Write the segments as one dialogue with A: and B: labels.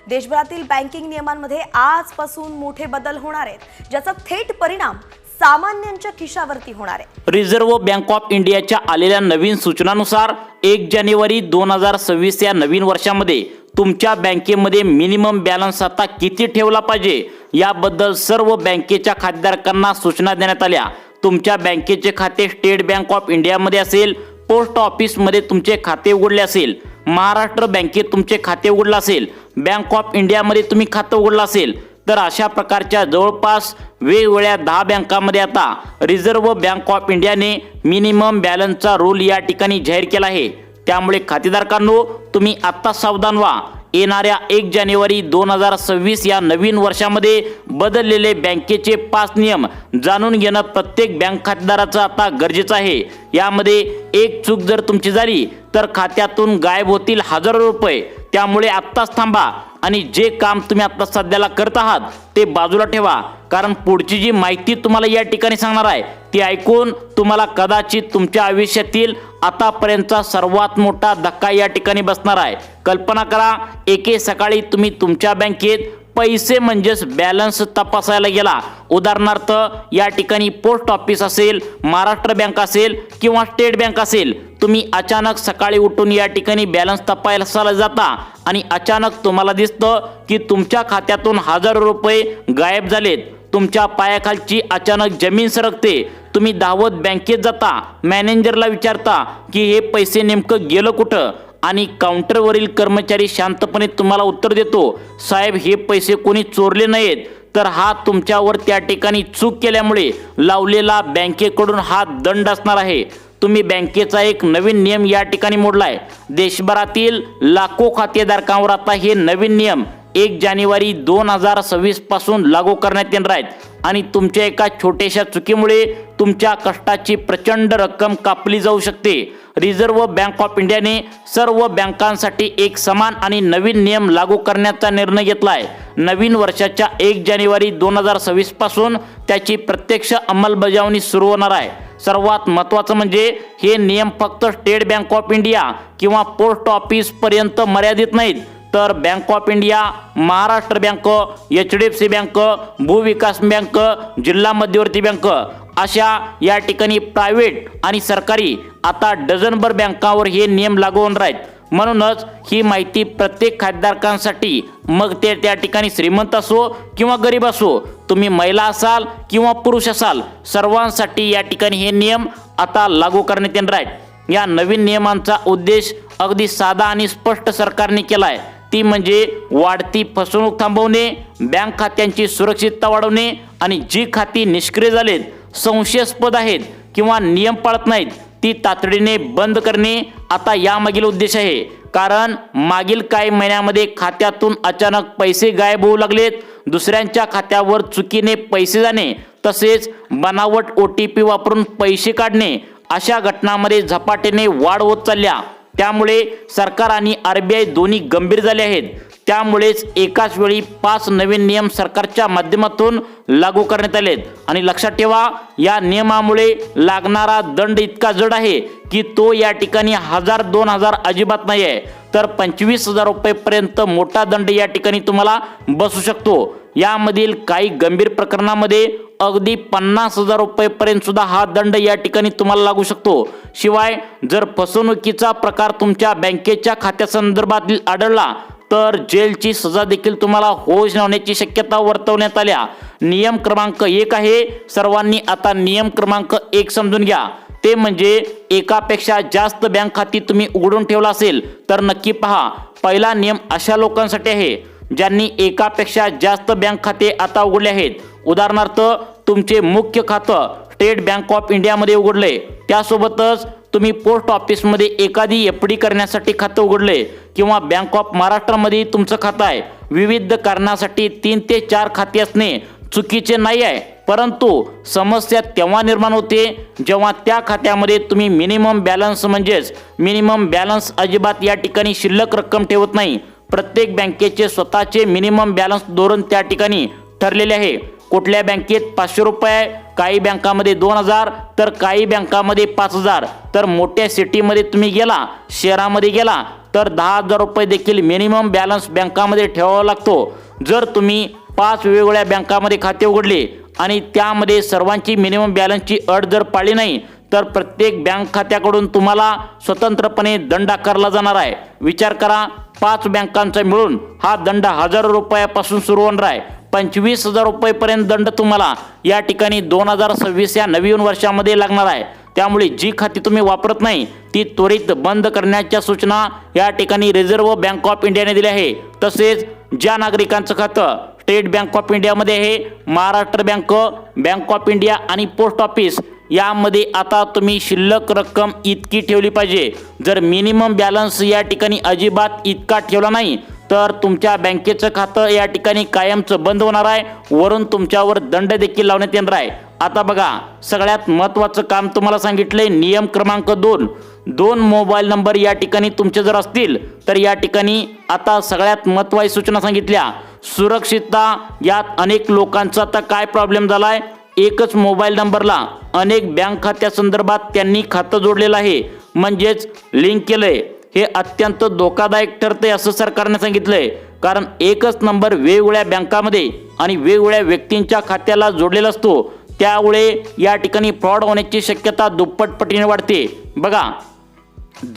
A: देशभरातील बँकिंग नियमांमध्ये आजपासून मोठे बदल होणार आहेत, ज्याचा थेट परिणाम सामान्यांच्या खिशावरती होणार आहे।
B: रिझर्व्ह बँक ऑफ इंडियाच्या आलेल्या नवीन सूचनानुसार 1 जानेवारी 2026 या नवीन वर्षामध्ये तुमच्या बँकेमध्ये मिनिमम बॅलन्स आता किती ठेवला पाहिजे याबद्दल सर्व बँकेच्या खातेदारांना सूचना देण्यात आल्या। तुमच्या बँकेचे खाते स्टेट बँक ऑफ इंडियामध्ये असेल, पोस्ट ऑफिसमध्ये तुमचे खाते उघडले असेल, महाराष्ट्र बँकेत तुमचे खाते उघडले असेल, बँक ऑफ इंडियामध्ये तुम्ही खाते उघडलं असेल, तर अशा प्रकारच्या जवळपास वेगवेगळ्या 10 बँकांमध्ये आता रिझर्व्ह बँक ऑफ इंडियाने मिनिमम बॅलन्सचा रूल या ठिकाणी जाहीर केला आहे। त्यामुळे खातेदारांनो, तुम्ही आता सावधान व्हा। येणाऱ्या 1 जानेवारी 2026 या नवीन वर्षामध्ये बदललेले बँकेचे 5 नियम जाणून घेणं प्रत्येक बँक खातेदाराचं आता गरजेचं आहे। यामध्ये एक चूक जर तुमची झाली तर खात्यातून गायब होतील हजारो रुपये। त्यामुळे आत्ताच थांबा आणि जे काम तुम्ही आता सध्याला करत आहात ते बाजूला ठेवा, कारण पुढची जी माहिती तुम्हाला या ठिकाणी सांगणार आहे ती ऐकून तुम्हाला कदाचित तुमच्या आयुष्यातील आतापर्यंतचा सर्वात मोठा धक्का या ठिकाणी बसणार आहे। कल्पना करा, एके सकाळी तुम्ही तुमच्या बँकेत पैसे म्हणजेच बॅलन्स तपासायला गेला। उदाहरणार्थ या ठिकाणी पोस्ट ऑफिस असेल, महाराष्ट्र बँक असेल किंवा स्टेट बँक असेल। तुम्ही अचानक सकाळी उठून या ठिकाणी बॅलन्स तपासायला जाता आणि अचानक तुम्हाला दिसतं की तुमच्या खात्यातून हजारो रुपये गायब झालेत। तुमच्या पायाखालची अचानक जमीन सरकते। तुम्ही धावत बँकेत जाता, मॅनेजरला विचारता की हे पैसे नेमकं गेलं कुठं, आणि काउंटरवरील कर्मचारी शांतपणे तुम्हाला उत्तर देतो, साहेब हे पैसे कोणी चोरले नाहीत, तर हा तुमच्यावर त्या ठिकाणी चूक केल्यामुळे लावलेला बँकेकडून हा दंड असणार आहे। तुम्ही बँकेचा एक नवीन नियम या ठिकाणी मोडलाय। देशभरातील लाखो खातेदारांवर आता हे नवीन नियम 1 जानेवारी 2026 पासून लागू करण्यात येणार आहेत आणि तुमच्या एका छोट्याशा चुकीमुळे तुमच्या कष्टाची प्रचंड रक्कम कापली जाऊ शकते। रिझर्व्ह बँक ऑफ इंडियाने सर्व बँकांसाठी एक समान आणि नवीन नियम लागू करण्याचा निर्णय घेतला आहे। नवीन वर्षाच्या 1 जानेवारी 2026 पासून त्याची प्रत्यक्ष अंमलबजावणी सुरू होणार आहे। सर्वात महत्त्वाचं म्हणजे हे नियम फक्त स्टेट बँक ऑफ इंडिया किंवा पोस्ट ऑफिस पर्यंत मर्यादित नाहीत, तर bank of India, Maharashtra bank, HDFC bank, भूविकास बँक, जिल्हा मध्यवर्ती बँक अशा या ठिकाणी प्रायव्हेट आणि सरकारी आता डझनभर बँकांवर हे नियम लागू होणार आहेत। म्हणूनच ही माहिती प्रत्येक खातेदारांसाठी, मग ते त्या ठिकाणी श्रीमंत असो किंवा गरीब असो, तुम्ही महिला असाल किंवा पुरुष असाल, सर्वांसाठी या ठिकाणी हे नियम आता लागू करण्यात येणार आहेत। या नवीन नियमांचा उद्देश अगदी साधा आणि स्पष्ट सरकारने केला आहे, ती म्हणजे वाढती फसवणूक थांबवणे, बँक खात्यांची सुरक्षितता वाढवणे आणि जी खाती निष्क्रिय झालेत, संशयास्पद आहेत किंवा नियम पाळत नाहीत ती तातडीने बंद करणे आता यामागील उद्देश आहे। कारण मागील काही महिन्यामध्ये खात्यातून अचानक पैसे गायब होऊ लागलेत, दुसऱ्यांच्या खात्यावर चुकीने पैसे जाणे, तसेच बनावट OTP वापरून पैसे काढणे अशा घटनांमध्ये झपाट्याने वाढ होत चालल्या। त्यामुळे सरकार आणि RBI दोन्ही गंभीर झाले आहेत। त्यामुळेच एकाच वेळी 5 नवीन नियम सरकारच्या माध्यमातून लागू करण्यात आलेत आणि लक्षात ठेवा, या नियमामुळे लागणारा दंड इतका जड आहे की तो या ठिकाणी 1000-2000 अजिबात नाही आहे, तर 25,000 रुपयेपर्यंत मोठा दंड या ठिकाणी तुम्हाला बसू शकतो। यामधील काही गंभीर प्रकरणामध्ये अगदी 50,000 रुपयेपर्यंत सुद्धा हा दंड या ठिकाणी तुम्हाला लागू शकतो। शिवाय जर फसवणुकीचा प्रकार तुमच्या बँकेच्या खात्यासंदर्भात आढळला तर जेलची सजा देखील तुम्हाला होण्याची शक्यता वर्तवण्यात आल्या। नियम क्रमांक 1 आहे, सर्वांनी आता नियम क्रमांक 1 समजून घ्या, ते म्हणजे एकापेक्षा जास्त बँक खाती तुम्ही उघडून ठेवला असेल तर नक्की पहा। पहिला नियम अशा लोकांसाठी आहे ज्यांनी एकापेक्षा जास्त बँक खाते आता उघडले आहेत। उदाहरणार्थ तुमचे मुख्य खातं स्टेट बँक ऑफ इंडियामध्ये उघडले, त्यासोबतच तुम्ही पोस्ट ऑफिसमध्ये एखादी FD करण्यासाठी खातं उघडले किंवा बँक ऑफ महाराष्ट्रामध्ये तुमचं खातं आहे। विविध कारणासाठी 3 ते 4 खाते असणे चुकीचे नाही आहे, परंतु समस्या तेव्हा निर्माण होते जेव्हा त्या खात्यामध्ये तुम्ही मिनिमम बॅलन्स म्हणजेच मिनिमम बॅलन्स अजिबात या ठिकाणी शिल्लक रक्कम ठेवत नाही। प्रत्येक बँकेचे स्वतःचे मिनिमम बॅलन्स धोरण त्या ठिकाणी ठरलेले आहे। कुठल्या बँकेत 500 रुपये, काही बँकामध्ये 2000, तर काही बँकामध्ये 5000। तर मोठ्या सिटीमध्ये तुम्ही गेला, शहरामध्ये गेला तर 10,000 रुपये देखील मिनिमम बॅलन्स बँकामध्ये ठेवावा लागतो. जर तुम्ही 5 वेगवेगळ्या बँकामध्ये खाते उघडले आणि त्यामध्ये सर्वांची मिनिमम बॅलन्सची अट जर पाळली नाही तर प्रत्येक बँक खात्याकडून तुम्हाला स्वतंत्रपणे दंड आकारला जाणार आहे. विचार करा, 5 बँकांचा मिळून हा दंड हजारो रुपयापासून सुरू होणार आहे. 25,000 रुपयेपर्यंत दंड तुम्हाला या ठिकाणी 2026 या नवीन वर्षामध्ये लागणार आहे. त्यामुळे जी खाती तुम्ही वापरत नाही ती त्वरित बंद करण्याच्या सूचना या ठिकाणी रिझर्व्ह बँक ऑफ इंडियाने दिल्या आहे. तसेच ज्या नागरिकांचं खातं स्टेट बँक ऑफ इंडियामध्ये आहे, Maharashtra bank, bank of India आणि पोस्ट ऑफिस यामध्ये आता तुम्ही शिल्लक रक्कम इतकी ठेवली पाहिजे. जर मिनिमम बॅलन्स या ठिकाणी अजिबात इतका ठेवला नाही तर तुमच्या बँकेचं खातं या ठिकाणी कायमचं बंद होणार आहे. वरून तुमच्यावर दंड देखील लावण्यात येणार आहे. आता बघा, सगळ्यात महत्त्वाचं काम तुम्हाला सांगितलंय. नियम क्रमांक 2 मोबाईल नंबर या ठिकाणी तुमचे जर असतील तर या ठिकाणी आता सगळ्यात महत्त्वाची सूचना सांगितल्या. सुरक्षितता यात अनेक लोकांचा आता काय प्रॉब्लेम झालाय, एकच मोबाईल नंबरला अनेक बँक खात्या संदर्भात त्यांनी खातं जोडलेलं आहे, म्हणजेच लिंक केलंय. हे अत्यंत धोकादायक ठरते असं सरकारने सांगितलंय. कारण एकच नंबर वेगवेगळ्या बँकामध्ये आणि वेगवेगळ्या व्यक्तींच्या खात्याला जोडलेला असतो. त्यामुळे या ठिकाणी फ्रॉड होण्याची शक्यता दुप्पटपटीने वाढते. बघा,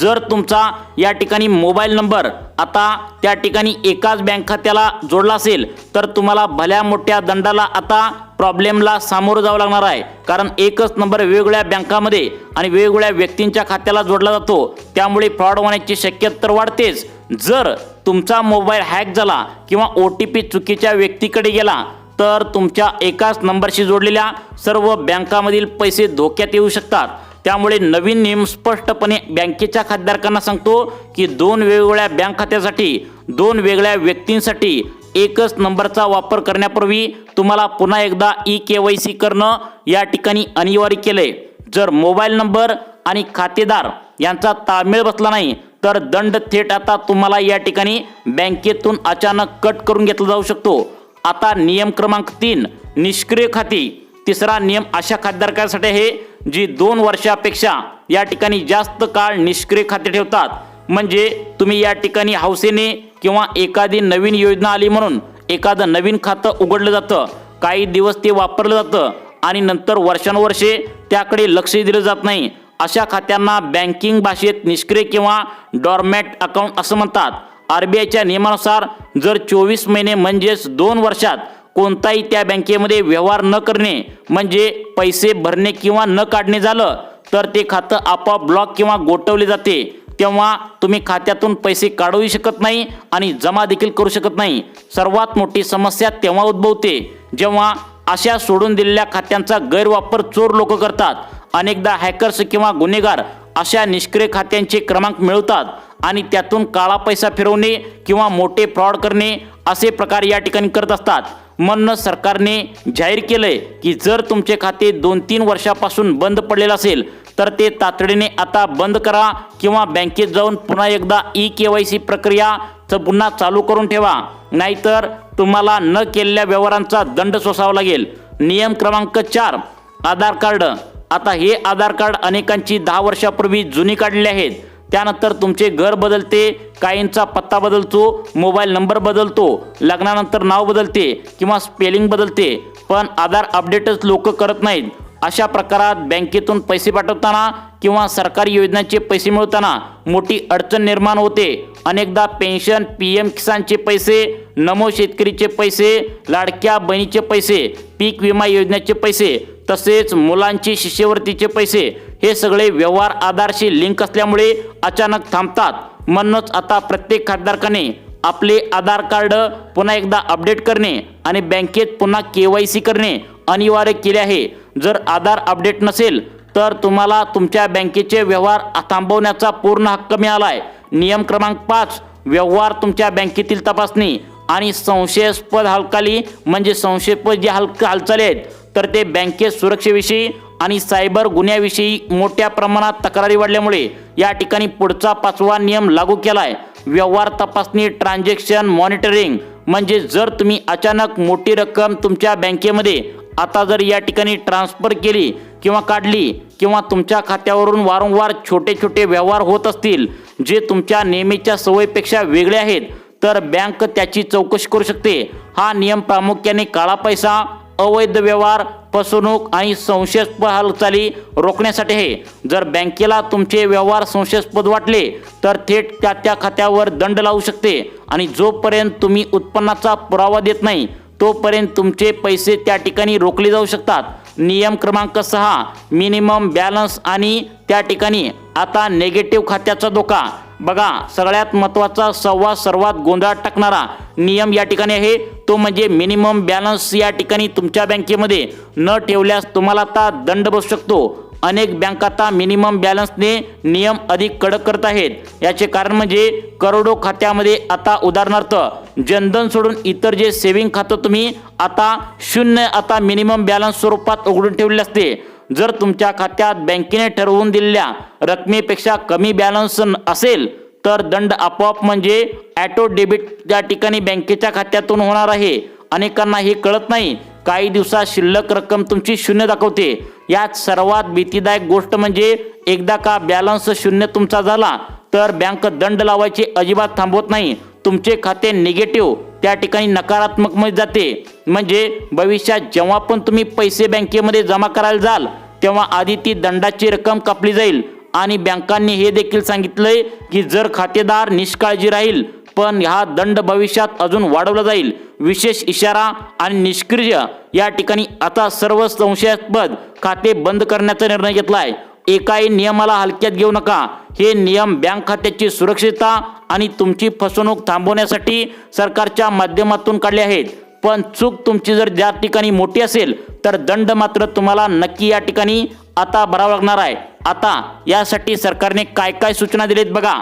B: जर तुमचा या ठिकाणी मोबाईल नंबर आता त्या ठिकाणी एकाच बँक खात्याला जोडला असेल तर तुम्हाला भल्या मोठ्या दंडाला आता प्रॉब्लेमला सामोरं जावं लागणार आहे. कारण एकच नंबर वेगवेगळ्या बँकामध्ये आणि वेगवेगळ्या व्यक्तींच्या खात्याला जोडला जातो. त्यामुळे फ्रॉड होण्याची शक्यता तर वाढतेच. जर तुमचा मोबाईल हॅक झाला किंवा OTP चुकीच्या व्यक्तीकडे गेला तर तुमच्या एकाच नंबरशी जोडलेल्या सर्व बँकामधील पैसे धोक्यात येऊ शकतात. त्यामुळे नवीन नियम स्पष्टपणे बँकेच्या खातेदारांना सांगतो की 2 वेगवेगळ्या बँक खात्यासाठी 2 वेगळ्या व्यक्तींसाठी एकच नंबरचा वापर करण्यापूर्वी तुम्हाला पुन्हा एकदा eKYC करणं या ठिकाणी अनिवार्य केलंय. जर मोबाईल नंबर आणि खातेदार यांचा ताळमेळ बसला नाही तर दंड थेट आता तुम्हाला या ठिकाणी बँकेतून अचानक कट करून घेतला जाऊ शकतो. आता नियम क्रमांक 3 निष्क्रिय खाती. तिसरा नियम अशा खातेदारांसाठी आहे जी 2 वर्षापेक्षा या ठिकाणी जास्त काळ निष्क्रिय खाते ठेवतात. म्हणजे तुम्ही या ठिकाणी हौसेने किंवा एखादी नवीन योजना आली म्हणून एखादं नवीन खातं उघडलं जातं, काही दिवस ते वापरलं जातं आणि नंतर वर्षानुवर्षे त्याकडे लक्ष दिलं जात नाही. अशा खात्यांना बँकिंग भाषेत निष्क्रिय किंवा डॉर्मॅट अकाउंट असं म्हणतात. RBIच्या नियमानुसार जर 24 महिने म्हणजेच 2 वर्षात कोणताही त्या बँकेमध्ये व्यवहार न करणे म्हणजे पैसे भरणे किंवा न काढणे झालं तर ते खातं आपोआप ब्लॉक किंवा गोठवले जाते. तेव्हा तुम्ही खात्यातून पैसे काढूही शकत नाही आणि जमा देखील करू शकत नाही. सर्वात मोठी समस्या तेव्हा उद्भवते जेव्हा अशा सोडून दिलेल्या खात्यांचा गैरवापर चोर लोक करतात. अनेकदा हॅकर्स किंवा गुन्हेगार अशा निष्क्रिय खात्यांचे क्रमांक मिळवतात आणि त्यातून काळा पैसा फिरवणे किंवा मोठे फ्रॉड करणे असे प्रकार या ठिकाणी करत असतात. म्हणून सरकारने जाहीर केलंय की जर तुमचे खाते 2-3 वर्षापासून बंद पडलेलं असेल तर ते तातडीने आता बंद करा किंवा बँकेत जाऊन पुन्हा एकदा eKYC प्रक्रिया पुन्हा चालू करून ठेवा. नाहीतर तुम्हाला न केलेल्या व्यवहारांचा दंड सोसावा लागेल. नियम क्रमांक 4 आधार कार्ड. आता हे आधार कार्ड अनेकांची 10 वर्षापूर्वी जुनी काढलेली आहेत. त्यानंतर तुमचे घर बदलते, काहींचा पत्ता बदलतो, मोबाईल नंबर बदलतो, लग्नानंतर नाव बदलते किंवा स्पेलिंग बदलते, पण आधार अपडेटच लोक करत नाहीत. अशा प्रकारात बँकेतून पैसे पाठवताना किंवा सरकारी योजनांचे पैसे मिळवताना मोठी अडचण निर्माण होते. अनेकदा पेन्शन, PM किसानचे पैसे, नमो शेतकरीचे पैसे, लाडक्या बहिणीचे पैसे, पीक विमा योजनेचे पैसे, तसेच मुलांची शिष्यवृत्तीचे पैसे हे सगळे व्यवहार आधारशी लिंक असल्यामुळे अचानक थांबतात. म्हणूनच आता प्रत्येक खातेदाराने आपले आधार कार्ड पुन्हा एकदा अपडेट करणे आणि बँकेत पुन्हा KYC करणे अनिवार्य केले आहे. जर आधार अपडेट नसेल तर तुम्हाला तुमच्या बँकेचे व्यवहार थांबवण्याचा पूर्ण हक्क मिळाला आहे. नियम क्रमांक 5 व्यवहार तुमच्या बँकेतील तपासणी आणि संशयास्पद हालचाली म्हणजे संशयास्पद जे हालचाली आहेत तर ते बँकेत सुरक्षेविषयी आणि सायबर गुन्ह्याविषयी मोठ्या प्रमाणात तक्रारी वाढल्यामुळे या ठिकाणी पुढचा 5वा नियम लागू केला आहे. व्यवहार तपासणी ट्रान्झॅक्शन मॉनिटरिंग. म्हणजे जर तुम्ही अचानक मोठी रक्कम तुमच्या बँकेमध्ये आता जर या ठिकाणी ट्रान्सफर केली किंवा काढली किंवा तुमच्या खात्यावरून वारंवार छोटे छोटे व्यवहार होत असतील जे तुमच्या नेहमीच्या सवयीपेक्षा वेगळे आहेत तर बँक त्याची चौकशी करू शकते। हा नियम प्रामुख्याने काळा पैसा, अवैध व्यवहार, फसवणूक आणि संशयास्पद हालचाली रोखण्यासाठी आहे। जर बँकेला तुमचे व्यवहार संशयास्पद वाटले तर थेट त्या खात्यावर दंड लावू शकते आणि जोपर्यंत तुम्ही उत्पन्नाचा पुरावा देत नाही तोपर्यंत तुमचे पैसे त्या ठिकाणी रोखले जाऊ शकतात। नियम क्रमांक 6 मिनिमम बॅलन्स आणि त्या ठिकाणी आता नेगेटिव्ह खात्याचा धोका। बघा, सगळ्यात महत्त्वाचा सर्वात गोंधळात टाकणारा नियम या ठिकाणी आहे तो म्हणजे मिनिमम बॅलन्स या ठिकाणी तुमच्या बँकेमध्ये न ठेवल्यास तुम्हाला आता दंड बसू शकतो। अनेक बँका आता मिनिमम बॅलन्सने नियम अधिक कडक करत आहेत। याचे कारण म्हणजे करोडो खात्यामध्ये आता उदाहरणार्थ जनधन सोडून इतर जे सेव्हिंग खातं तुम्ही आता शून्य आता मिनिमम बॅलन्स स्वरूपात उघडून ठेवले असते। जर तुमच्या खात्यात बँकेने ठरवून दिलेल्या रकमेपेक्षा कमी बॅलन्स असेल तर दंड आपोआप म्हणजे ऑटो डेबिट या ठिकाणी बँकेच्या खात्यातून होणार आहे। अनेकांना हे कळत नाही, काही दिवसात शिल्लक रक्कम तुमची शून्य दाखवते। यात सर्वात भीतीदायक गोष्ट म्हणजे एकदा का बॅलन्स शून्य तुमचा झाला तर बँक दंड लावायचे अजिबात थांबवत नाही। तुमचे खाते निगेटिव्ह त्या ठिकाणी नकारात्मक मध्ये जाते। म्हणजे भविष्यात जेव्हा पण तुम्ही पैसे बँकेमध्ये जमा करायला जाल तेव्हा आधी ती दंडाची रक्कम कापली जाईल आणि बँकांनी हे देखील सांगितलंय की जर खातेदार निष्काळजी राहील पण हा दंड भविष्यात अजून वाढवला जाईल। विशेष इशारा आणि निष्क्रिय या ठिकाणी आता सर्व संशयास्पद खाते बंद करण्याचा निर्णय घेतलाय। एकाही नियमाला हलक्यात घेऊ नका। हे नियम बँक खात्याची सुरक्षितता आणि तुमची फसवणूक थांबवण्यासाठी सरकारच्या माध्यमातून काढले आहेत। पण चूक तुमची जर ज्या ठिकाणी मोठी असेल तर दंड मात्र तुम्हाला नक्की या ठिकाणी आता भरावा लागणार आहे। आता यासाठी सरकारने काय काय सूचना दिलेत बघा।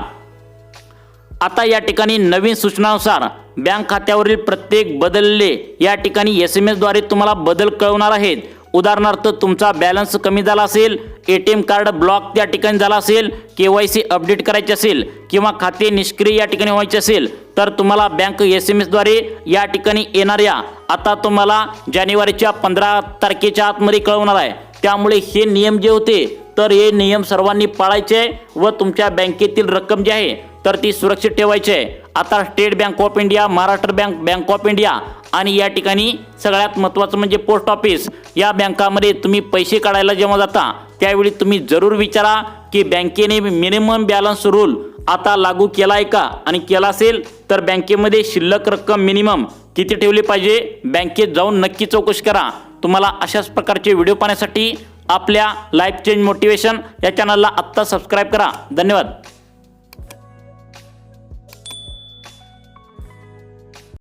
B: आता या ठिकाणी नवीन सूचनानुसार बँक खात्यावरील प्रत्येक बदलले या ठिकाणी SMS द्वारे तुम्हाला बदल कळवणार आहेत। उदाहरणार्थ तुमचा बॅलन्स कमी झाला असेल, ATM कार्ड ब्लॉक त्या ठिकाणी झाला असेल, KYC अपडेट करायचे असेल किंवा खाते निष्क्रिय या ठिकाणी व्हायचे असेल तर तुम्हाला बँक SMS द्वारे या ठिकाणी येणाऱ्या आता तुम्हाला जानेवारीच्या 15 तारखेच्या आतमध्ये कळवणार आहे। त्यामुळे हे नियम जे होते तर हे नियम सर्वांनी पाळायचे व तुमच्या बँकेतील रक्कम जी आहे तर ती सुरक्षित ठेवायची आहे। आता state bank of India, Maharashtra bank, bank of India आणि या ठिकाणी सगळ्यात महत्त्वाचं म्हणजे पोस्ट ऑफिस या बँकामध्ये तुम्ही पैसे काढायला जेव्हा जाता त्यावेळी तुम्ही जरूर विचारा की बँकेने मिनिमम बॅलन्स रूल आता लागू केला आहे का आणि केला असेल तर बँकेमध्ये शिल्लक रक्कम मिनिमम किती ठेवली पाहिजे बँकेत जाऊन नक्की चौकशी करा। तुम्हाला अशाच प्रकारचे व्हिडिओ पाहण्यासाठी आपल्या लाईफ चेंज मोटिवेशन या चॅनलला आत्ता सबस्क्राईब करा। धन्यवाद।